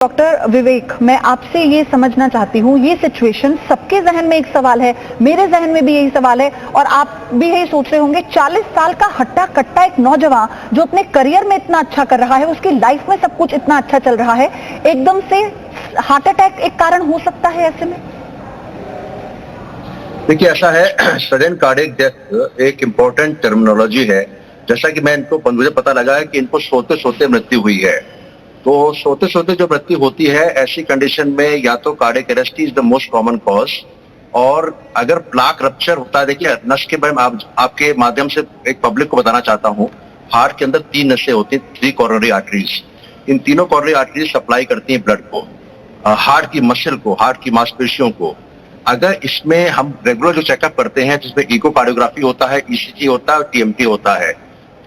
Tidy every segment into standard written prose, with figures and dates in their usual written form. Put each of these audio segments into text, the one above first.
Doctor विवेक, मैं आपसे ये समझना चाहती हूँ, ये सिचुएशन सबके जहन में एक सवाल है, मेरे जहन में भी यही सवाल है और आप भी यही सोच रहे होंगे। 40 साल का हट्टा कट्टा एक नौजवान जो अपने करियर में इतना अच्छा कर रहा है, उसकी लाइफ में सब कुछ इतना अच्छा चल रहा है, एकदम से हार्ट अटैक एक कारण हो सकता है ऐसे में? देखिए, ऐसा है, सडन कार्डियक डेथ एक इम्पोर्टेंट टर्मिनोलॉजी है। जैसा कि मुझे पता लगा है कि इनको सोते सोते मृत्यु हुई है। तो सोते सोते जो मृत्यु होती है, ऐसी कंडीशन में या तो cardiac arrest is the most common cause, और अगर प्लाक रप्चर होता है, देखिए नस के बारे में आपके माध्यम से एक पब्लिक को बताना चाहता हूँ। हार्ट के अंदर 3 नसें होती हैं, 3 कोरोनरी आर्टरीज। इन तीनों कोरोनरी आर्टरीज सप्लाई करती हैं ब्लड को, हार्ट की मसल को, हार्ट की मांसपेशियों को। अगर इसमें हम रेगुलर जो चेकअप करते हैं, जिसमें इकोकार्डियोग्राफी होता है, ईसीजी होता है और टीएमटी होता है,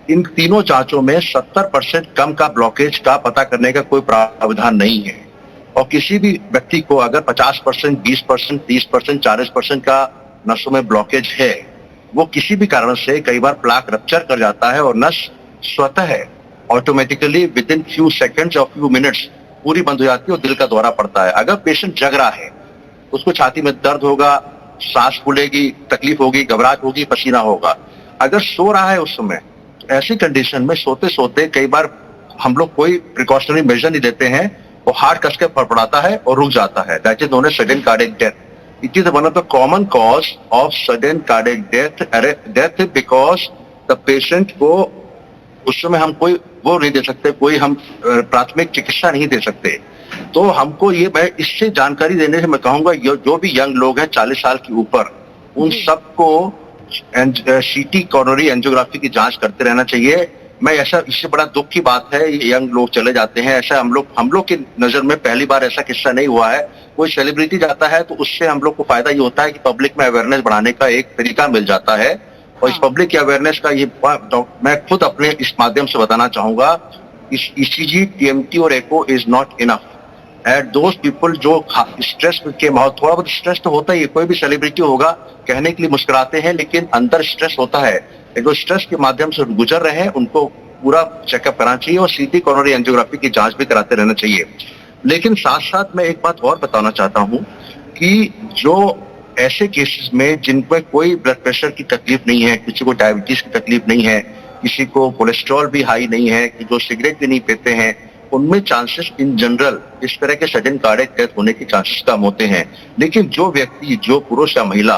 इन तीनों जांचों में 70% कम का ब्लॉकेज का पता करने का कोई प्रावधान नहीं है। और किसी भी व्यक्ति को अगर 50%, 20%, 30%, 40% का नसों में ब्लॉकेज है, वो किसी भी कारण से कई बार प्लाक रप्चर कर जाता है और नस स्वतः automatically with in few seconds और फ्यू मिनट्स पूरी बंद हो जाती है और दिल का दौरा पड़ता है। अगर पेशेंट जग रहा है, उसको छाती में दर्द होगा, सांस फूलेगी, तकलीफ होगी, घबराहट होगी, पसीना होगा। अगर सो रहा है उस समय, ऐसी कंडीशन में सोते सोते कई बार हम लोग कोई प्रिकॉशनरी मेजर नहीं देते हैं, वो हार्ट कस के फड़फड़ाता है और रुक जाता है। That is known as sudden cardiac death. It is one of the common cause of sudden cardiac death because the patient को उस समय हम कोई वो नहीं दे सकते, कोई हम प्राथमिक चिकित्सा नहीं दे सकते। तो हमको ये, मैं इससे जानकारी देने से मैं कहूंगा, जो भी यंग लोग हैं 40 साल के ऊपर, उन सबको सीटी कोरोनरी एंजियोग्राफी की जांच करते रहना चाहिए। मैं ऐसा, इससे बड़ा दुख की बात है, ये यंग लोग चले जाते हैं। ऐसा हम लोग की नजर में पहली बार ऐसा किस्सा नहीं हुआ है। कोई सेलिब्रिटी जाता है तो उससे हम लोग को फायदा ये होता है कि पब्लिक में अवेयरनेस बढ़ाने का एक तरीका मिल जाता है। और इस पब्लिक की अवेयरनेस का ये मैं खुद अपने इस माध्यम से बताना चाहूंगा, इस ईसीजी, टीएमटी और echo is not enough at those people जो स्ट्रेस के माहौल, थोड़ा बहुत स्ट्रेस तो होता ही है, कोई भी सेलिब्रिटी होगा, कहने के लिए मुस्कुराते हैं, लेकिन अंदर स्ट्रेस होता है। जो स्ट्रेस के माध्यम से गुजर रहे हैं, उनको पूरा चेकअप कराना चाहिए और सीधी कोरोनरी एंजियोग्राफी की जांच भी कराते रहना चाहिए। लेकिन साथ साथ मैं एक बात और बताना चाहता हूं कि जो ऐसे केसेस में जिनमें कोई ब्लड प्रेशर की तकलीफ नहीं है, किसी को डायबिटीज की तकलीफ नहीं है, किसी को कोलेस्ट्रॉल भी हाई नहीं है, कि जो सिगरेट भी नहीं पीते हैं, उनमें चांसेस इन जनरल इस तरह के सडन कार्डियक डेथ होने के चांसेस कम होते हैं। लेकिन जो व्यक्ति, जो पुरुष या महिला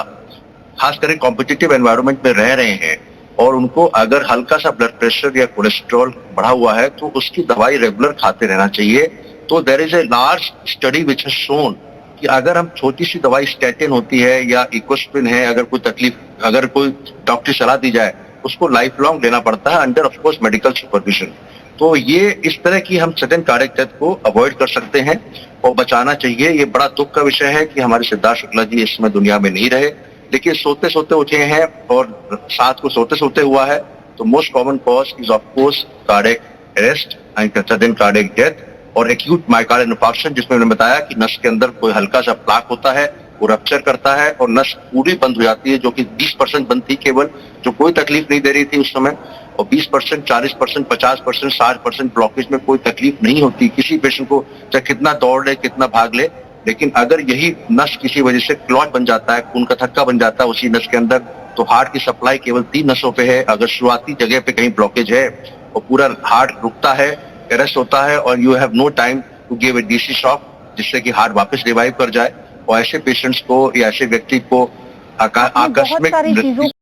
खास करके कॉम्पिटिटिव एनवायरनमेंट में रह रहे हैं और उनको अगर हल्का सा ब्लड प्रेशर या कोलेस्ट्रॉल बढ़ा हुआ है, तो उसकी दवाई रेगुलर खाते रहना चाहिए। तो there is a large study which has shown कि अगर हम छोटी सी दवाई, स्टैटिन होती है या इकोस्प्रिन है, अगर कोई तकलीफ, अगर कोई डॉक्टर सलाह दी जाए, उसको लाइफ लॉन्ग लेना पड़ता है under of course medical supervision. तो ये इस तरह की हम सडन कार्डियक डेथ को अवॉइड कर सकते हैं और बचाना चाहिए। ये बड़ा दुख का विषय है कि हमारे सिद्धार्थ शुक्ला जी इस समय दुनिया में नहीं रहे, लेकिन सोते सोते उठे हैं और साथ को सोते सोते हुआ है। तो most common cause is of course cardiac arrest and sudden cardiac death और एक्यूट मायोकार्डियल इन्फार्क्शन, जिसमें मैंने बताया कि नस के अंदर कोई हल्का सा प्लाक होता है, वो रप्चर करता है और नस पूरी बंद हो जाती है, जो कि 20% बंद थी केवल, जो कोई तकलीफ नहीं दे रही थी उस समय। और 20%, 40%, 50%, 60% ब्लॉकेज में कोई तकलीफ नहीं होती किसी पेशेंट को, चाहे कितना दौड़ ले, कितना भाग ले। लेकिन अगर यही नस किसी वजह से क्लॉट बन जाता है, खून का थक्का बन जाता है उसी नस के अंदर, तो हार्ट की सप्लाई केवल 3 नसों पे है। अगर शुरुआती जगह पे कहीं ब्लॉकेज है और पूरा हार्ट रुकता है, अरेस्ट होता है, और you have no time to give a DC shock जिससे कि हार्ट वापस रिवाइव कर जाए। और ऐसे पेशेंट्स को या ऐसे व्यक्ति को आकस्मिक